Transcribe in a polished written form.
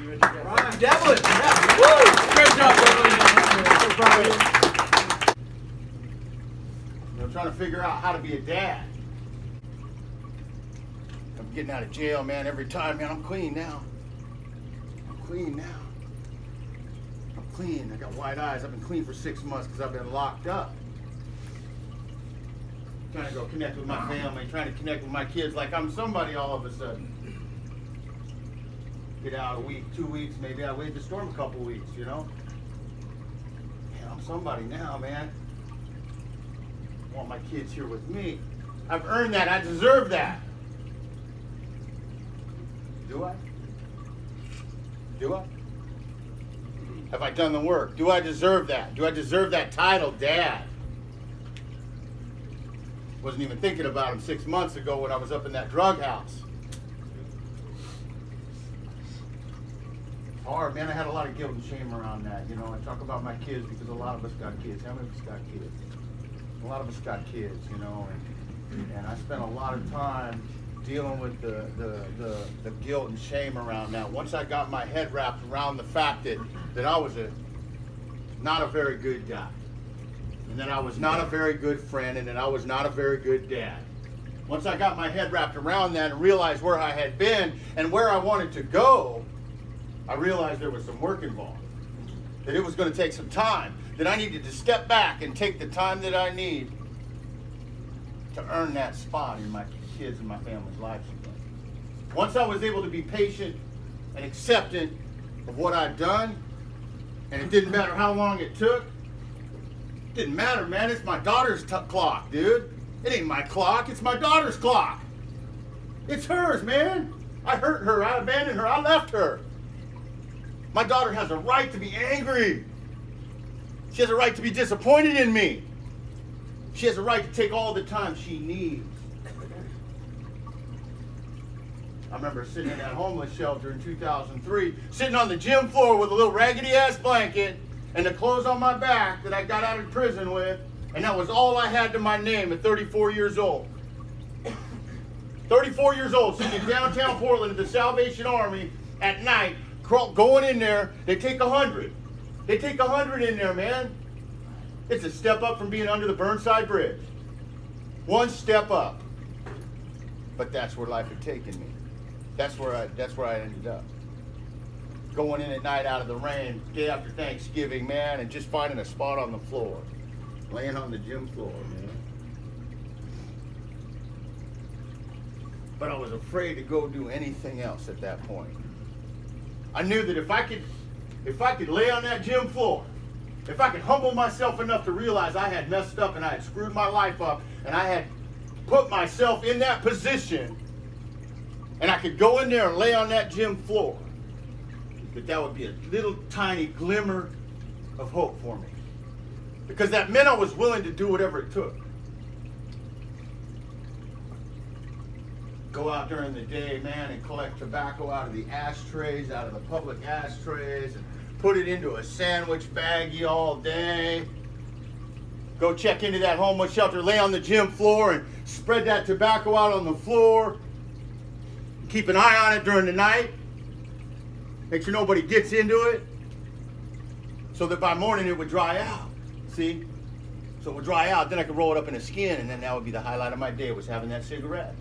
Ryan Devlin. Yeah. Woo! Great job, Devlin. So proud of you. I'm trying to figure out how to be a dad. I'm getting out of jail, man, every time, man. I'm clean now. I'm clean now. I'm clean. I got white eyes. I've been clean for 6 months because I've been locked up. Trying to go connect with my family, trying to connect with my kids like I'm somebody all of a sudden. Get out a week, 2 weeks, maybe I wait the storm a couple weeks, you know? Man, I'm somebody now, man. I want my kids here with me. I've earned that. I deserve that. Do I? Do I? Have I done the work? Do I deserve that? Do I deserve that title, Dad? Wasn't even thinking about him 6 months ago when I was up in that drug house. Hard, man. I had a lot of guilt and shame around that. You know, I talk about my kids because a lot of us got kids. How many of us got kids? A lot of us got kids, you know, and I spent a lot of time dealing with the guilt and shame around that. Once I got my head wrapped around the fact that I was not a very good guy, and that I was not a very good friend, and that I was not a very good dad. Once I got my head wrapped around that and realized where I had been and where I wanted to go, I realized there was some work involved. That it was going to take some time. That I needed to step back and take the time that I need to earn that spot in my kids and my family's lives again. Once I was able to be patient and acceptant of what I'd done, and it didn't matter how long it took, it didn't matter, man. It's my daughter's clock, dude. It ain't my clock. It's my daughter's clock. It's hers, man. I hurt her. I abandoned her. I left her. My daughter has a right to be angry. She has a right to be disappointed in me. She has a right to take all the time she needs. I remember sitting in that homeless shelter in 2003, sitting on the gym floor with a little raggedy ass blanket and the clothes on my back that I got out of prison with, and that was all I had to my name at 34 years old. 34 years old, sitting in downtown Portland at the Salvation Army at night, going in there. They take 100. They take 100 in there, man. It's a step up from being under the Burnside Bridge. One step up. But that's where life had taken me. That's where I ended up. Going in at night out of the rain, day after Thanksgiving, man, and just finding a spot on the floor. Laying on the gym floor, man. But I was afraid to go do anything else at that point. I knew that if I could lay on that gym floor, if I could humble myself enough to realize I had messed up and I had screwed my life up and I had put myself in that position, and I could go in there and lay on that gym floor, that would be a little tiny glimmer of hope for me. Because that meant I was willing to do whatever it took. Go out during the day, man, and collect tobacco out of the ashtrays, out of the public ashtrays, and put it into a sandwich baggie all day. Go check into that homeless shelter, lay on the gym floor, and spread that tobacco out on the floor. Keep an eye on it during the night. Make sure nobody gets into it. So that by morning it would dry out. See? So it would dry out, then I could roll it up in a skin, and then that would be the highlight of my day, was having that cigarette.